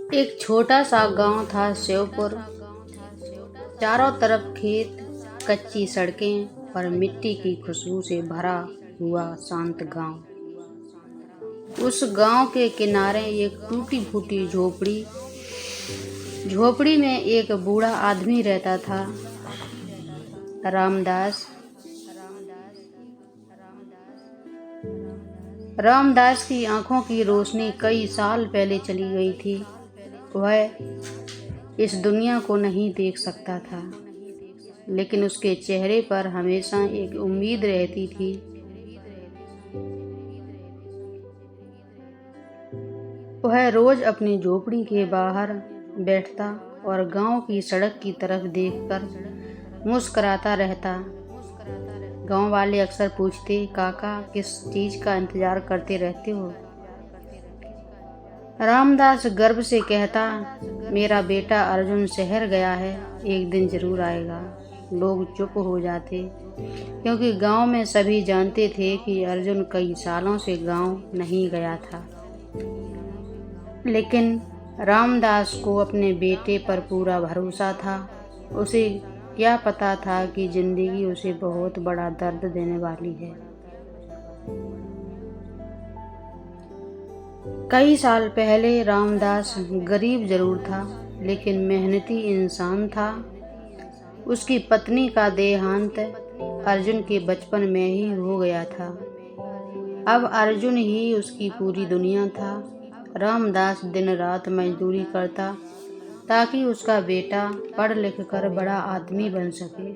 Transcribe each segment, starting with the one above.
एक छोटा सा गांव था शिवपुर। चारों तरफ खेत, कच्ची सड़कें और मिट्टी की खुशबू से भरा हुआ शांत गांव। उस गांव के किनारे एक टूटी फूटी झोपड़ी में एक बूढ़ा आदमी रहता था, रामदास। रामदास की आंखों की रोशनी कई साल पहले चली गई थी। वह इस दुनिया को नहीं देख सकता था, लेकिन उसके चेहरे पर हमेशा एक उम्मीद रहती थी। वह रोज अपनी झोपड़ी के बाहर बैठता और गांव की सड़क की तरफ देखकर मुस्कुराता रहता। गांव वाले अक्सर पूछते, काका किस चीज का इंतजार करते रहते हो? रामदास गर्व से कहता, मेरा बेटा अर्जुन शहर गया है, एक दिन जरूर आएगा। लोग चुप हो जाते, क्योंकि गांव में सभी जानते थे कि अर्जुन कई सालों से गांव नहीं गया था। लेकिन रामदास को अपने बेटे पर पूरा भरोसा था। उसे क्या पता था कि जिंदगी उसे बहुत बड़ा दर्द देने वाली है। कई साल पहले रामदास गरीब जरूर था, लेकिन मेहनती इंसान था। उसकी पत्नी का देहांत अर्जुन के बचपन में ही हो गया था। अब अर्जुन ही उसकी पूरी दुनिया था। रामदास दिन रात मजदूरी करता ताकि उसका बेटा पढ़ लिख कर बड़ा आदमी बन सके।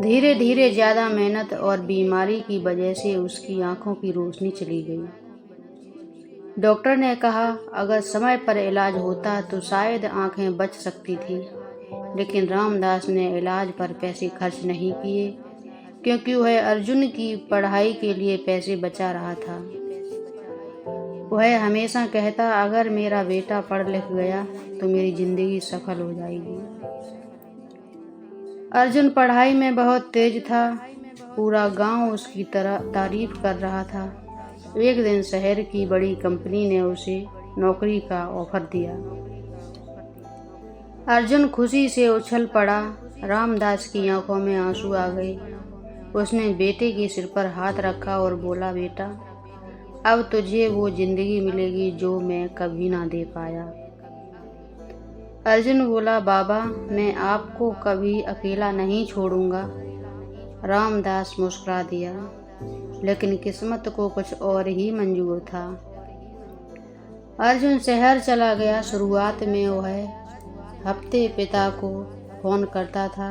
धीरे धीरे ज़्यादा मेहनत और बीमारी की वजह से उसकी आंखों की रोशनी चली गई। डॉक्टर ने कहा, अगर समय पर इलाज होता तो शायद आंखें बच सकती थी। लेकिन रामदास ने इलाज पर पैसे खर्च नहीं किए, क्योंकि वह अर्जुन की पढ़ाई के लिए पैसे बचा रहा था। वह हमेशा कहता, अगर मेरा बेटा पढ़ लिख गया तो मेरी जिंदगी सफल हो जाएगी। अर्जुन पढ़ाई में बहुत तेज था। पूरा गांव उसकी तारीफ कर रहा था। एक दिन शहर की बड़ी कंपनी ने उसे नौकरी का ऑफर दिया। अर्जुन खुशी से उछल पड़ा। रामदास की आंखों में आंसू आ गए। उसने बेटे के सिर पर हाथ रखा और बोला, बेटा अब तुझे वो जिंदगी मिलेगी जो मैं कभी ना दे पाया। अर्जुन बोला, बाबा मैं आपको कभी अकेला नहीं छोड़ूंगा। रामदास मुस्कुरा दिया, लेकिन किस्मत को कुछ और ही मंजूर था। अर्जुन शहर चला गया। शुरुआत में वह हफ्ते पिता को फोन करता था।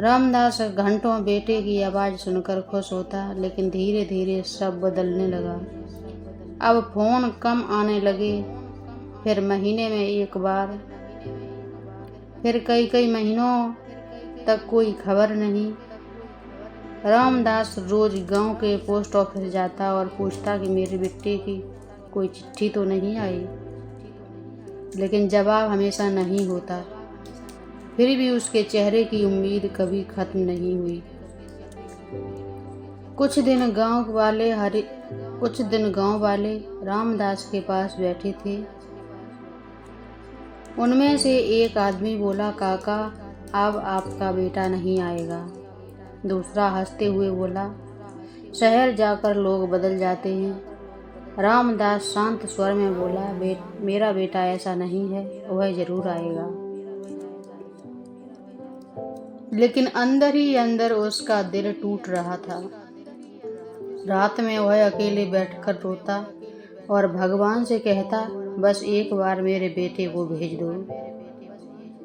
रामदास घंटों बेटे की आवाज़ सुनकर खुश होता, लेकिन धीरे धीरे सब बदलने लगा। अब फोन कम आने लगे, फिर महीने में एक बार, फिर कई महीनों तक कोई खबर नहीं। रामदास रोज गांव के पोस्ट ऑफिस जाता और पूछता कि मेरे बेटे की कोई चिट्ठी तो नहीं आई, लेकिन जवाब हमेशा नहीं होता। फिर भी उसके चेहरे की उम्मीद कभी खत्म नहीं हुई। कुछ दिन गांव वाले रामदास के पास बैठे थे। उनमें से एक आदमी बोला, काका अब आपका बेटा नहीं आएगा। दूसरा हंसते हुए बोला, शहर जाकर लोग बदल जाते हैं। रामदास शांत स्वर में बोला, मेरा बेटा ऐसा नहीं है, वह जरूर आएगा। लेकिन अंदर ही अंदर उसका दिल टूट रहा था। रात में वह अकेले बैठकर रोता और भगवान से कहता, बस एक बार मेरे बेटे को भेज दो।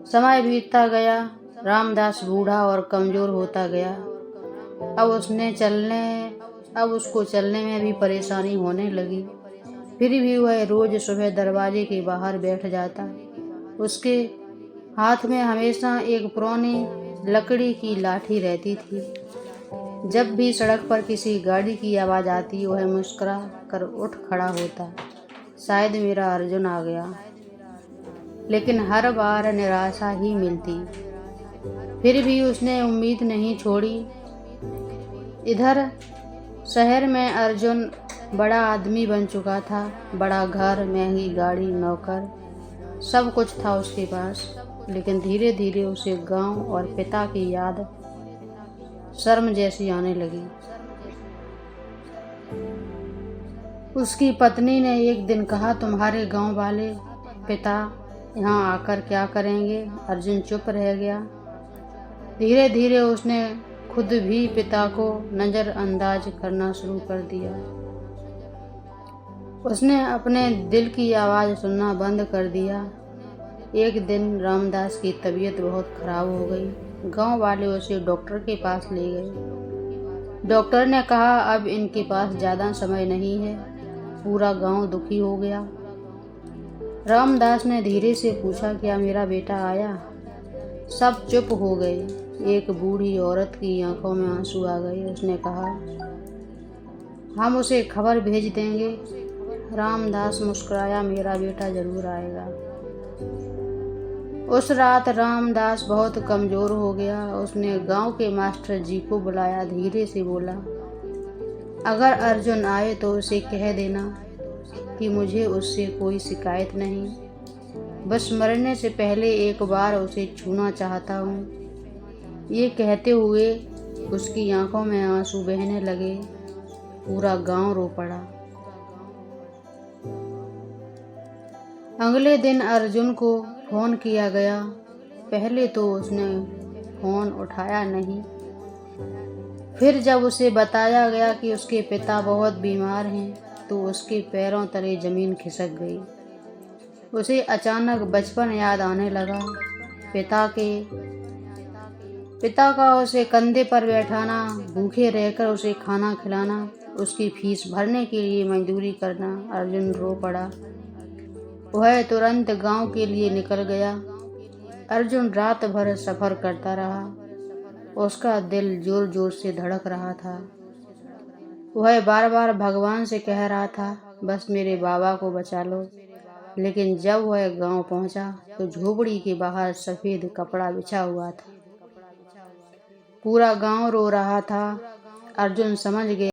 समय बीतता गया। रामदास बूढ़ा और कमजोर होता गया। अब उसको चलने में भी परेशानी होने लगी। फिर भी वह रोज सुबह दरवाजे के बाहर बैठ जाता। उसके हाथ में हमेशा एक पुरानी लकड़ी की लाठी रहती थी। जब भी सड़क पर किसी गाड़ी की आवाज़ आती, वह मुस्कुरा कर उठ खड़ा होता, शायद मेरा अर्जुन आ गया। लेकिन हर बार निराशा ही मिलती। फिर भी उसने उम्मीद नहीं छोड़ी। इधर शहर में अर्जुन बड़ा आदमी बन चुका था, बड़ा घर, महंगी गाड़ी, नौकर, सब कुछ था उसके पास। लेकिन धीरे धीरे उसे गांव और पिता की याद शर्म जैसी आने लगी। उसकी पत्नी ने एक दिन कहा, तुम्हारे गांव वाले पिता यहाँ आकर क्या करेंगे? अर्जुन चुप रह गया। धीरे धीरे उसने खुद भी पिता को नज़रअंदाज करना शुरू कर दिया। उसने अपने दिल की आवाज़ सुनना बंद कर दिया। एक दिन रामदास की तबीयत बहुत खराब हो गई। गांव वाले उसे डॉक्टर के पास ले गए। डॉक्टर ने कहा, अब इनके पास ज़्यादा समय नहीं है। पूरा गांव दुखी हो गया। रामदास ने धीरे से पूछा, क्या मेरा बेटा आया? सब चुप हो गए। एक बूढ़ी औरत की आंखों में आंसू आ गए। उसने कहा, हम उसे खबर भेज देंगे। रामदास मुस्कुराया, मेरा बेटा जरूर आएगा। उस रात रामदास बहुत कमज़ोर हो गया। उसने गांव के मास्टर जी को बुलाया। धीरे से बोला, अगर अर्जुन आए तो उसे कह देना कि मुझे उससे कोई शिकायत नहीं, बस मरने से पहले एक बार उसे छूना चाहता हूँ। ये कहते हुए उसकी आंखों में आंसू बहने लगे। पूरा गांव रो पड़ा। अगले दिन अर्जुन को फ़ोन किया गया। पहले तो उसने फ़ोन उठाया नहीं। फिर जब उसे बताया गया कि उसके पिता बहुत बीमार हैं, तो उसके पैरों तले ज़मीन खिसक गई। उसे अचानक बचपन याद आने लगा। पिता का उसे कंधे पर बैठाना, भूखे रहकर उसे खाना खिलाना, उसकी फीस भरने के लिए मजदूरी करना। अर्जुन रो पड़ा। वह तुरंत गांव के लिए निकल गया। अर्जुन रात भर सफ़र करता रहा। उसका दिल जोर जोर से धड़क रहा था। वह बार बार भगवान से कह रहा था, बस मेरे बाबा को बचा लो। लेकिन जब वह गांव पहुंचा तो झोपड़ी के बाहर सफ़ेद कपड़ा बिछा हुआ था। पूरा गांव रो रहा था। अर्जुन समझ गया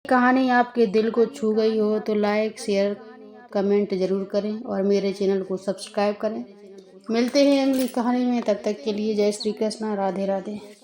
कहानी आपके दिल को छू गई हो तो लाइक शेयर कमेंट ज़रूर करें और मेरे चैनल को सब्सक्राइब करें। मिलते हैं अगली कहानी में, तब तक के लिए जय श्री कृष्णा, राधे राधे।